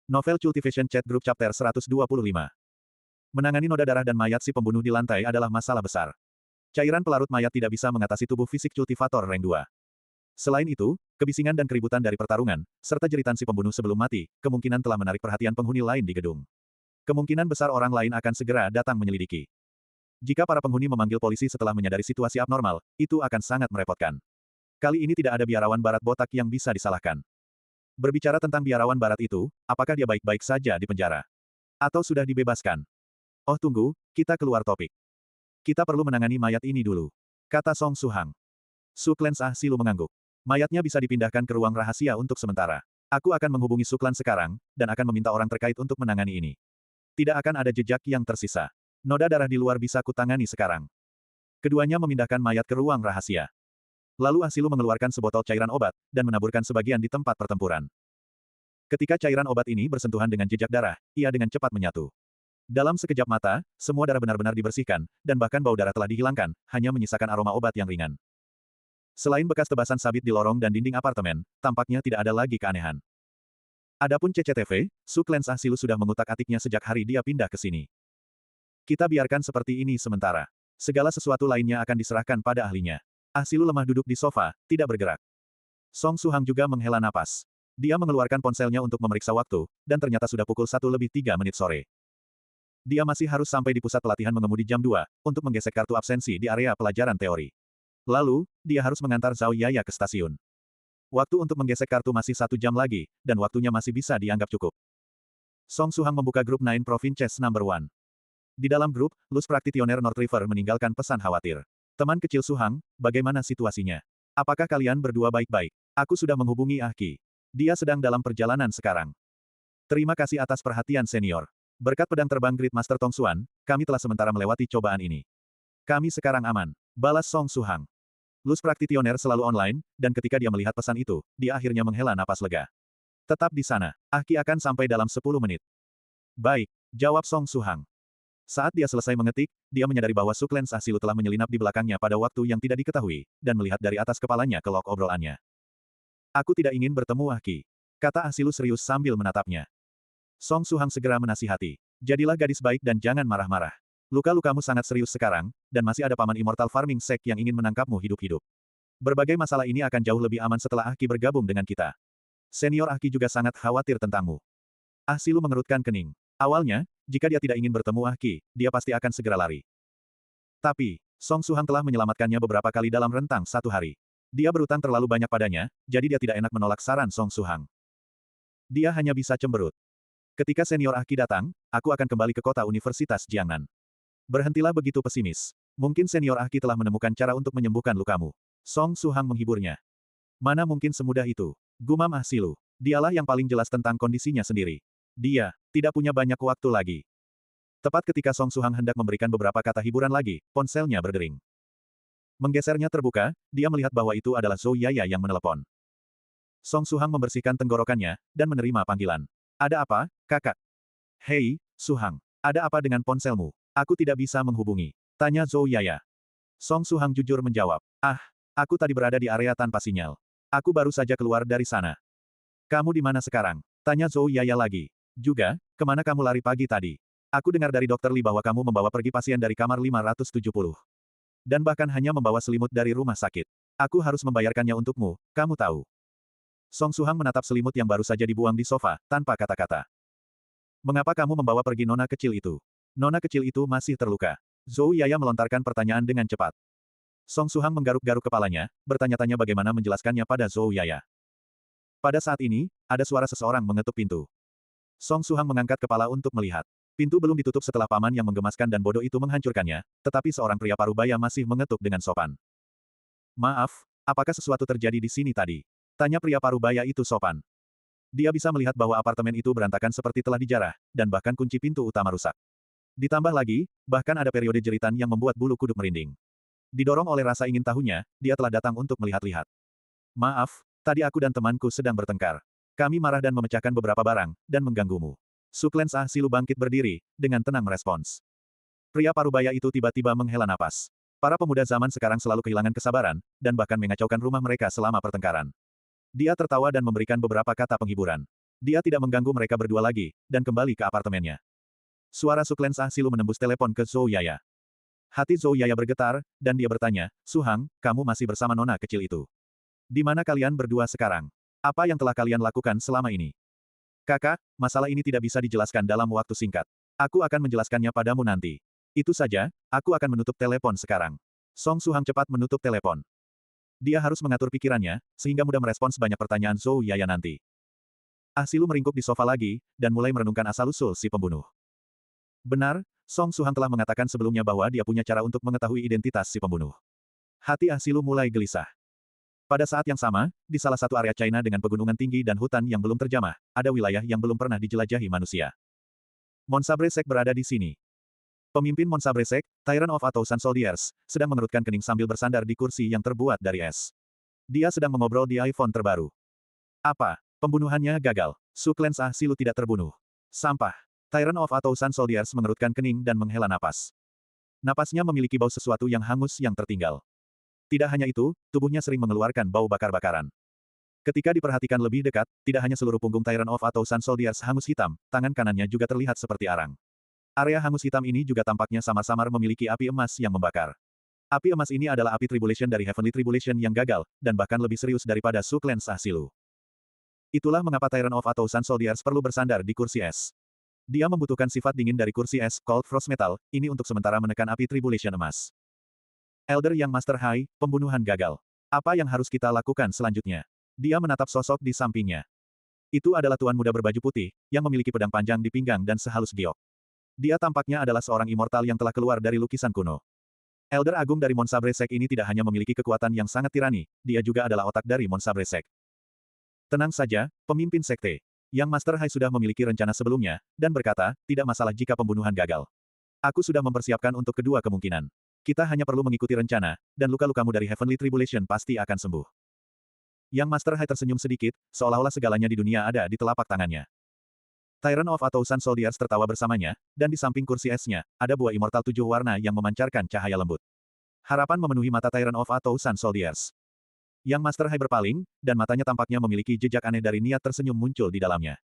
Novel Cultivation Chat Group Chapter 125. Menangani noda darah dan mayat si pembunuh di lantai adalah masalah besar. Cairan pelarut mayat tidak bisa mengatasi tubuh fisik kultivator rank 2. Selain itu, kebisingan dan keributan dari pertarungan, serta jeritan si pembunuh sebelum mati, kemungkinan telah menarik perhatian penghuni lain di gedung. Kemungkinan besar orang lain akan segera datang menyelidiki. Jika para penghuni memanggil polisi setelah menyadari situasi abnormal, itu akan sangat merepotkan. Kali ini tidak ada biarawan barat botak yang bisa disalahkan. Berbicara tentang biarawan barat itu, apakah dia baik-baik saja di penjara? Atau sudah dibebaskan? Oh tunggu, kita keluar topik. Kita perlu menangani mayat ini dulu. Kata Song Suhang. Suklen Ah Silu mengangguk. Mayatnya bisa dipindahkan ke ruang rahasia untuk sementara. Aku akan menghubungi Suklan sekarang, dan akan meminta orang terkait untuk menangani ini. Tidak akan ada jejak yang tersisa. Noda darah di luar bisa kutangani sekarang. Keduanya memindahkan mayat ke ruang rahasia. Lalu Ah Silu mengeluarkan sebotol cairan obat, dan menaburkan sebagian di tempat pertempuran. Ketika cairan obat ini bersentuhan dengan jejak darah, ia dengan cepat menyatu. Dalam sekejap mata, semua darah benar-benar dibersihkan, dan bahkan bau darah telah dihilangkan, hanya menyisakan aroma obat yang ringan. Selain bekas tebasan sabit di lorong dan dinding apartemen, tampaknya tidak ada lagi keanehan. Adapun CCTV, Suklen Ah Silu sudah mengutak-atiknya sejak hari dia pindah ke sini. Kita biarkan seperti ini sementara. Segala sesuatu lainnya akan diserahkan pada ahlinya. Ah Silu lemah duduk di sofa, tidak bergerak. Song Suhang juga menghela napas. Dia mengeluarkan ponselnya untuk memeriksa waktu, dan ternyata sudah pukul 1:03 sore. Dia masih harus sampai di pusat pelatihan mengemudi jam 2, untuk menggesek kartu absensi di area pelajaran teori. Lalu, dia harus mengantar Zhao Yaya ke stasiun. Waktu untuk menggesek kartu masih 1 jam lagi, dan waktunya masih bisa dianggap cukup. Song Suhang membuka grup 9 Provinces No. 1. Di dalam grup, Luz Praktitioner North River meninggalkan pesan khawatir. Teman kecil Suhang, bagaimana situasinya? Apakah kalian berdua baik-baik? Aku sudah menghubungi Ah Ki. Dia sedang dalam perjalanan sekarang. Terima kasih atas perhatian senior. Berkat pedang terbang Great Master Tong Xuan, kami telah sementara melewati cobaan ini. Kami sekarang aman. Balas Song Suhang. Luz Praktitioner selalu online, dan ketika dia melihat pesan itu, dia akhirnya menghela napas lega. Tetap di sana. Ah Ki akan sampai dalam 10 menit. Baik, jawab Song Suhang. Saat dia selesai mengetik, dia menyadari bahwa Suklen Ah Silu telah menyelinap di belakangnya pada waktu yang tidak diketahui, dan melihat dari atas kepalanya ke log obrolannya. Aku tidak ingin bertemu Ah Ki. Kata Ah Silu serius sambil menatapnya. Song Suhang segera menasihati. Jadilah gadis baik dan jangan marah-marah. Luka-lukamu sangat serius sekarang, dan masih ada paman Immortal Farming Sect yang ingin menangkapmu hidup-hidup. Berbagai masalah ini akan jauh lebih aman setelah Ah Ki bergabung dengan kita. Senior Ah Ki juga sangat khawatir tentangmu. Ah Silu mengerutkan kening. Awalnya, jika dia tidak ingin bertemu Ah Ki, dia pasti akan segera lari. Tapi, Song Suhang telah menyelamatkannya beberapa kali dalam rentang 1 hari. Dia berutang terlalu banyak padanya, jadi dia tidak enak menolak saran Song Suhang. Dia hanya bisa cemberut. Ketika senior Ah Ki datang, aku akan kembali ke kota Universitas Jiangnan. Berhentilah begitu pesimis. Mungkin senior Ah Ki telah menemukan cara untuk menyembuhkan lukamu. Song Suhang menghiburnya. Mana mungkin semudah itu? Gumam Ah Silu. Dialah yang paling jelas tentang kondisinya sendiri. Dia tidak punya banyak waktu lagi. Tepat ketika Song Suhang hendak memberikan beberapa kata hiburan lagi, ponselnya berdering. Menggesernya terbuka, dia melihat bahwa itu adalah Zhou Yaya yang menelepon. Song Suhang membersihkan tenggorokannya, dan menerima panggilan. Ada apa, kakak? Hei, Suhang. Ada apa dengan ponselmu? Aku tidak bisa menghubungi. Tanya Zhou Yaya. Song Suhang jujur menjawab. Ah, aku tadi berada di area tanpa sinyal. Aku baru saja keluar dari sana. Kamu di mana sekarang? Tanya Zhou Yaya lagi. Juga, kemana kamu lari pagi tadi? Aku dengar dari Dr. Li bahwa kamu membawa pergi pasien dari kamar 570. Dan bahkan hanya membawa selimut dari rumah sakit. Aku harus membayarkannya untukmu, kamu tahu. Song Suhang menatap selimut yang baru saja dibuang di sofa, tanpa kata-kata. Mengapa kamu membawa pergi nona kecil itu? Nona kecil itu masih terluka. Zhou Yaya melontarkan pertanyaan dengan cepat. Song Suhang menggaruk-garuk kepalanya, bertanya-tanya bagaimana menjelaskannya pada Zhou Yaya. Pada saat ini, ada suara seseorang mengetuk pintu. Song Suhang mengangkat kepala untuk melihat. Pintu belum ditutup setelah paman yang menggemaskan dan bodoh itu menghancurkannya, tetapi seorang pria parubaya masih mengetuk dengan sopan. Maaf, apakah sesuatu terjadi di sini tadi? Tanya pria parubaya itu sopan. Dia bisa melihat bahwa apartemen itu berantakan seperti telah dijarah, dan bahkan kunci pintu utama rusak. Ditambah lagi, bahkan ada periode jeritan yang membuat bulu kuduk merinding. Didorong oleh rasa ingin tahunya, dia telah datang untuk melihat-lihat. Maaf, tadi aku dan temanku sedang bertengkar. Kami marah dan memecahkan beberapa barang, dan mengganggumu. Suklen Ah Silu bangkit berdiri, dengan tenang merespons. Pria parubaya itu tiba-tiba menghela napas. Para pemuda zaman sekarang selalu kehilangan kesabaran, dan bahkan mengacaukan rumah mereka selama pertengkaran. Dia tertawa dan memberikan beberapa kata penghiburan. Dia tidak mengganggu mereka berdua lagi, dan kembali ke apartemennya. Suara Suklens Ah Silu menembus telepon ke Zhou Yaya. Hati Zhou Yaya bergetar, dan dia bertanya, Su Hang, kamu masih bersama nona kecil itu. Di mana kalian berdua sekarang? Apa yang telah kalian lakukan selama ini? Kakak, masalah ini tidak bisa dijelaskan dalam waktu singkat. Aku akan menjelaskannya padamu nanti. Itu saja, aku akan menutup telepon sekarang. Song Su Hang cepat menutup telepon. Dia harus mengatur pikirannya, sehingga mudah merespons banyak pertanyaan Zhou Yaya nanti. Ah Silu meringkuk di sofa lagi, dan mulai merenungkan asal-usul si pembunuh. Benar, Song Su Hang telah mengatakan sebelumnya bahwa dia punya cara untuk mengetahui identitas si pembunuh. Hati Ah Silu mulai gelisah. Pada saat yang sama, di salah satu area China dengan pegunungan tinggi dan hutan yang belum terjamah, ada wilayah yang belum pernah dijelajahi manusia. Monsabre Sek berada di sini. Pemimpin Monsabre Sek, Tyrant of A Thousand Soldiers, sedang mengerutkan kening sambil bersandar di kursi yang terbuat dari es. Dia sedang mengobrol di iPhone terbaru. Apa? Pembunuhannya gagal. Suklens Ah Silu tidak terbunuh. Sampah. Tyrant of A Thousand Soldiers mengerutkan kening dan menghela napas. Napasnya memiliki bau sesuatu yang hangus yang tertinggal. Tidak hanya itu, tubuhnya sering mengeluarkan bau bakar-bakaran. Ketika diperhatikan lebih dekat, tidak hanya seluruh punggung Tyrant of A Thousand Soldiers hangus hitam, tangan kanannya juga terlihat seperti arang. Area hangus hitam ini juga tampaknya samar-samar memiliki api emas yang membakar. Api emas ini adalah api Tribulation dari Heavenly Tribulation yang gagal, dan bahkan lebih serius daripada Suklens Ah Silu. Itulah mengapa Tyrant of A Thousand Soldiers perlu bersandar di kursi es. Dia membutuhkan sifat dingin dari kursi es, Cold Frost Metal, ini untuk sementara menekan api Tribulation emas. Elder yang Master Hai, pembunuhan gagal. Apa yang harus kita lakukan selanjutnya? Dia menatap sosok di sampingnya. Itu adalah tuan muda berbaju putih, yang memiliki pedang panjang di pinggang dan sehalus giok. Dia tampaknya adalah seorang immortal yang telah keluar dari lukisan kuno. Elder Agung dari Monsabre Sek ini tidak hanya memiliki kekuatan yang sangat tirani, dia juga adalah otak dari Monsabre Sek. Tenang saja, pemimpin sekte. Yang Master Hai sudah memiliki rencana sebelumnya, dan berkata, tidak masalah jika pembunuhan gagal. Aku sudah mempersiapkan untuk kedua kemungkinan. Kita hanya perlu mengikuti rencana, dan luka-lukamu dari Heavenly Tribulation pasti akan sembuh. Yang Master Hai tersenyum sedikit, seolah-olah segalanya di dunia ada di telapak tangannya. Tyrant of A Thousand Soldiers tertawa bersamanya, dan di samping kursi esnya, ada buah immortal 7 warna yang memancarkan cahaya lembut. Harapan memenuhi mata Tyrant of A Thousand Soldiers. Yang Master Hai berpaling, dan matanya tampaknya memiliki jejak aneh dari niat tersenyum muncul di dalamnya.